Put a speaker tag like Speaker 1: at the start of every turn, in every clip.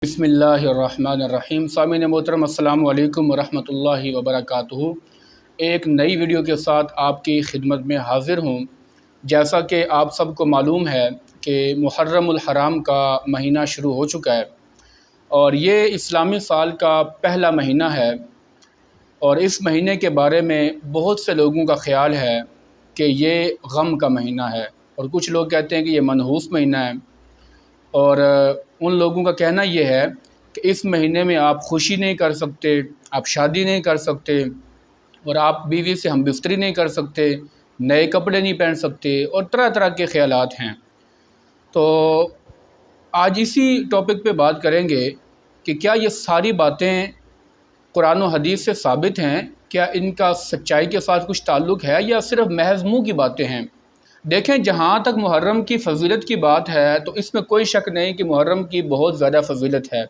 Speaker 1: बिस्मिल्लाहिर्रहमानिर्रहीम। सामीन मोहतरम अस्सलामु अलैकुम वरहमतुल्लाहि वबरकातुहू। एक नई वीडियो के साथ आपकी खिदमत में हाज़िर हूँ। जैसा कि आप सबको मालूम है कि मुहर्रमुल हराम का महीना शुरू हो चुका है और ये इस्लामी साल का पहला महीना है। और इस महीने के बारे में बहुत से लोगों का ख़्याल है कि ये गम का महीना है और कुछ लोग कहते हैं कि ये मनहूस महीना है। और उन लोगों का कहना ये है कि इस महीने में आप खुशी नहीं कर सकते, आप शादी नहीं कर सकते और आप बीवी से हम बिस्तरी नहीं कर सकते, नए कपड़े नहीं पहन सकते और तरह तरह के ख़यालात हैं। तो आज इसी टॉपिक पे बात करेंगे कि क्या ये सारी बातें कुरान और हदीस से साबित हैं, क्या इनका सच्चाई के साथ कुछ ताल्लुक़ है या सिर्फ़ महज़ मुँह की बातें हैं। देखें, जहाँ तक मुहर्रम की फ़जीलत की बात है तो इसमें कोई शक नहीं कि मुहर्रम की बहुत ज़्यादा फ़जीलत है।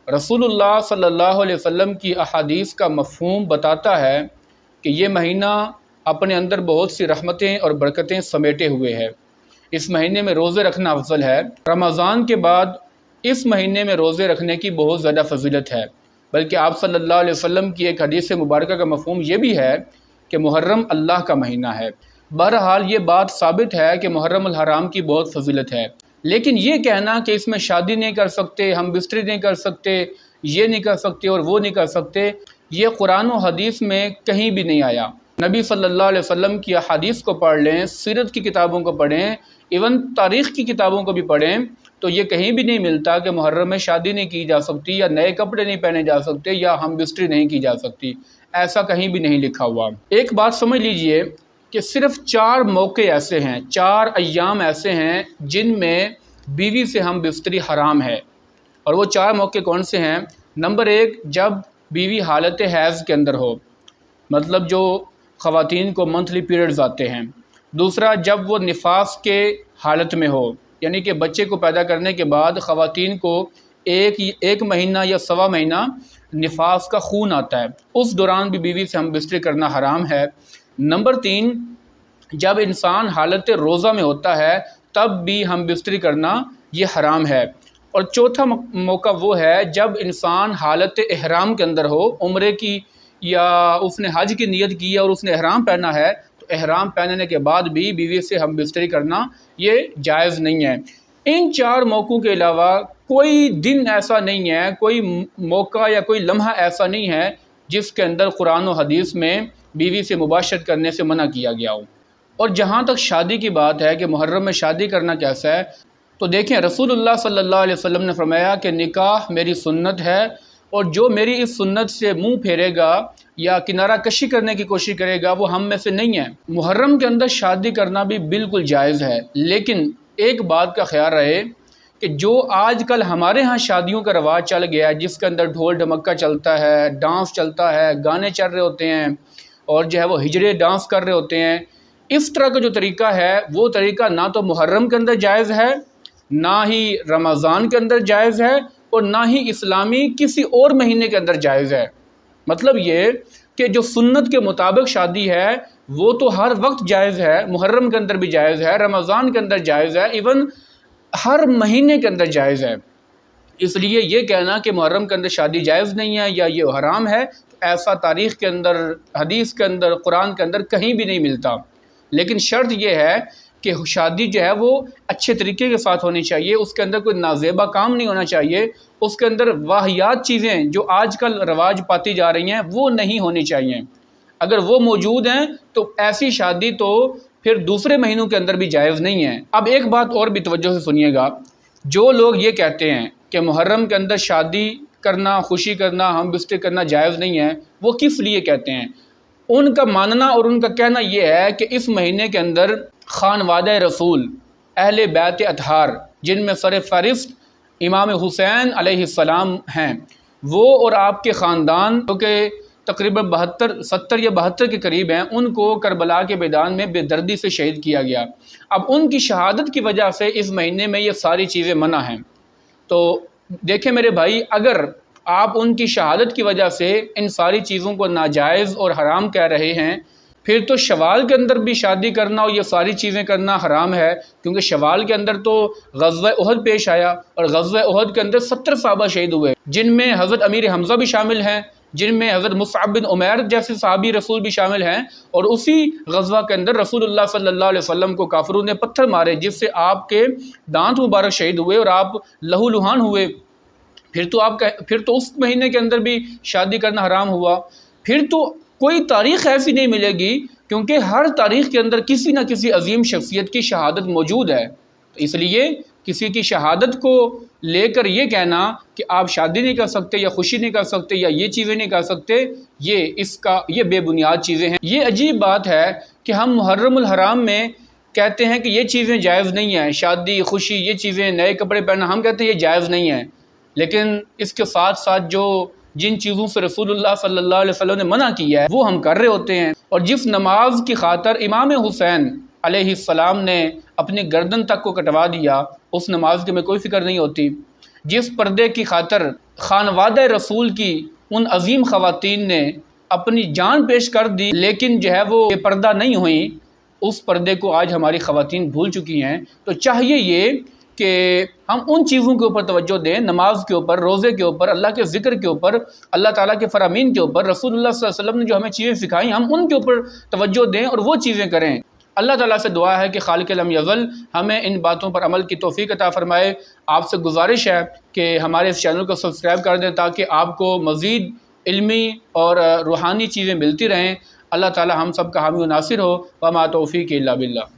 Speaker 1: रसूलुल्लाह सल्लल्लाहु अलैहि वसल्लम की अहादीस का मफ़हूम बताता है कि ये महीना अपने अंदर बहुत सी रहमतें और बरकतें समेटे हुए है। इस महीने में रोज़े रखना अफजल है। रमज़ान के बाद इस महीने में रोज़े रखने की बहुत ज़्यादा फ़जीलत है। बल्कि आप सल्लल्लाहु अलैहि वसल्लम की एक हदीस मुबारक का मफ़हूम ये भी है कि मुहर्रम अल्लाह का महीना है। बहरहाल ये बात साबित है कि मुहर्रमुल हराम की बहुत फ़जीलत है। लेकिन ये कहना कि इसमें शादी नहीं कर सकते, हम बिस्तरी नहीं कर सकते, ये नहीं कर सकते और वो नहीं कर सकते, ये कुरान और हदीस में कहीं भी नहीं आया। नबी सल्लल्लाहु अलैहि वसल्लम की हदीस को पढ़ लें, सीरत की किताबों को पढ़ें, इवन तारीख़ की किताबों को भी पढ़ें तो ये कहीं भी नहीं मिलता कि मुहर्रम में शादी नहीं की जा सकती या नए कपड़े नहीं पहने जा सकते या हम बिस्तरी नहीं की जा सकती। ऐसा कहीं भी नहीं लिखा हुआ। एक बात समझ लीजिए कि सिर्फ़ 4 मौके ऐसे हैं, 4 अय्याम ऐसे हैं जिनमें बीवी से हम बिस्तरी हराम है। और वो 4 मौके कौन से हैं? नंबर 1, जब बीवी हालत हैज़ के अंदर हो, मतलब जो ख़वातीन को मंथली पीरियड्स आते हैं। दूसरा, जब वो निफास के हालत में हो, यानी कि बच्चे को पैदा करने के बाद ख़वातीन को एक महीना या सवा महीना निफास का खून आता है, उस दौरान भी बीवी से हम बिस्तरी करना हराम है। नंबर 3, जब इंसान हालत रोज़ा में होता है तब भी हम बिस्तरी करना ये हराम है। और चौथा मौका वो है जब इंसान हालत इहराम के अंदर हो, उम्रे की या उसने हज की नीयत की है और उसने इहराम पहना है, तो इहराम पहनने के बाद भी बीवी से हम बिस्तरी करना ये जायज़ नहीं है। इन 4 मौक़ों के अलावा कोई दिन ऐसा नहीं है, कोई मौका या कोई लम्हा ऐसा नहीं है जिसके अंदर कुरान और हदीस में बीवी से मुबाशरत करने से मना किया गया हो। और जहाँ तक शादी की बात है कि मुहर्रम में शादी करना कैसा है, तो देखें, रसूलुल्लाह सल्लल्लाहु अलैहि वसल्लम ने फरमाया कि निकाह मेरी सुन्नत है और जो मेरी इस सुन्नत से मुंह फेरेगा या किनारा कशी करने की कोशिश करेगा वो हम में से नहीं है। मुहर्रम के अंदर शादी करना भी बिल्कुल जायज़ है, लेकिन एक बात का ख्याल रहे कि जो आजकल हमारे यहाँ शादियों का रवाज चल गया है, जिसके अंदर ढोल ढमक्का चलता है, डांस चलता है, गाने चल रहे होते हैं और जो है वो हिजड़े डांस कर रहे होते हैं, इस तरह का जो तरीका है वो तरीका ना तो मुहर्रम के अंदर जायज़ है, ना ही रमज़ान के अंदर जायज़ है और ना ही इस्लामी किसी और महीने के अंदर जायज़ है। मतलब ये कि जो सुन्नत के मुताबिक शादी है वो तो हर वक्त जायज़ है, मुहर्रम के अंदर भी जायज़ है, रमज़ान के अंदर जायज़ है, इवन हर महीने के अंदर जायज़ है। इसलिए ये कहना कि मुहर्रम के अंदर शादी जायज़ नहीं है या ये हराम है, तो ऐसा तारीख़ के अंदर, हदीस के अंदर, कुरान के अंदर कहीं भी नहीं मिलता। लेकिन शर्त यह है कि शादी जो है वो अच्छे तरीके के साथ होनी चाहिए, उसके अंदर कोई नाजेबा काम नहीं होना चाहिए, उसके अंदर वाहियात चीज़ें जो आजकल रवाज पाती जा रही हैं वो नहीं होनी चाहिए। अगर वो मौजूद हैं तो ऐसी शादी तो फिर दूसरे महीनों के अंदर भी जायज़ नहीं है। अब एक बात और भी तवज्जो से सुनिएगा, जो लोग ये कहते हैं कि मुहर्रम के अंदर शादी करना, खुशी करना, हम बिस्तरी करना जायज़ नहीं है, वो किस लिए कहते हैं? उनका मानना और उनका कहना ये है कि इस महीने के अंदर खानवादे रसूल, अहले बैत अतहार, जिनमें सर फ़हरिस्त इमाम हुसैन अलैहिस्सलाम हैं, वो और आपके ख़ानदान जो कि तकरीबन 70 या 72 के करीब हैं, उनको करबला के मैदान में बेदर्दी से शहीद किया गया। अब उनकी शहादत की वजह से इस महीने में ये सारी चीज़ें मना हैं। तो देखें मेरे भाई, अगर आप उनकी शहादत की वजह से इन सारी चीज़ों को नाजायज़ और हराम कह रहे हैं پھر تو شوال کے اندر بھی شادی کرنا اور یہ ساری چیزیں کرنا حرام ہے، کیونکہ شوال کے اندر تو غزوہ احد پیش آیا، اور غزوہ احد کے اندر 70 صحابہ شہید ہوئے، جن میں حضرت امیر حمزہ بھی شامل ہیں، جن میں حضرت مصعب بن عمیر جیسے صحابی رسول بھی شامل ہیں، اور اسی غزوہ کے اندر رسول اللہ صلی اللہ علیہ وسلم کو کافروں نے پتھر مارے، جس سے آپ کے دانت مبارک شہید ہوئے اور آپ لہو لہان ہوئے۔ پھر تو اس مہینے کے اندر بھی شادی کرنا حرام ہوا۔ پھر تو کوئی تاریخ ایسی نہیں ملے گی، کیونکہ ہر تاریخ کے اندر کسی نہ کسی عظیم شخصیت کی شہادت موجود ہے، تو اس لیے کسی کی شہادت کو لے کر یہ کہنا کہ آپ شادی نہیں کر سکتے یا خوشی نہیں کر سکتے یا یہ چیزیں نہیں کر سکتے، یہ بے بنیاد چیزیں ہیں۔ یہ عجیب بات ہے کہ ہم محرم الحرام میں کہتے ہیں کہ یہ چیزیں جائز نہیں ہیں، شادی خوشی یہ چیزیں، نئے کپڑے پہننا، ہم کہتے ہیں یہ جائز نہیں ہیں، لیکن اس کے ساتھ ساتھ جن چیزوں سے رسول اللہ صلی اللہ علیہ وسلم نے منع کیا ہے وہ ہم کر رہے ہوتے ہیں۔ اور جس نماز کی خاطر امام حسین علیہ السلام نے اپنی گردن تک کو کٹوا دیا، اس نماز کی ہمیں کوئی فکر نہیں ہوتی۔ جس پردے کی خاطر خانوادہ رسول کی ان عظیم خواتین نے اپنی جان پیش کر دی، لیکن وہ بے پردہ نہیں ہوئیں، اس پردے کو آج ہماری خواتین بھول چکی ہیں۔ تو چاہیے یہ کہ ہم ان چیزوں کے اوپر توجہ دیں، نماز کے اوپر، روزے کے اوپر، اللہ کے ذکر کے اوپر، اللہ تعالیٰ کے فرامین کے اوپر، رسول اللہ صلی اللہ علیہ وسلم نے جو ہمیں چیزیں سکھائیں ہم ان کے اوپر توجہ دیں اور وہ چیزیں کریں۔ اللہ تعالیٰ سے دعا ہے کہ خالق لم یزل ہمیں ان باتوں پر عمل کی توفیق عطا فرمائے۔ آپ سے گزارش ہے کہ ہمارے اس چینل کو سبسکرائب کر دیں تاکہ آپ کو مزید علمی اور روحانی چیزیں ملتی رہیں۔ اللہ تعالیٰ ہم سب کا حامی و ناصر ہو، وما توفیق الا باللہ۔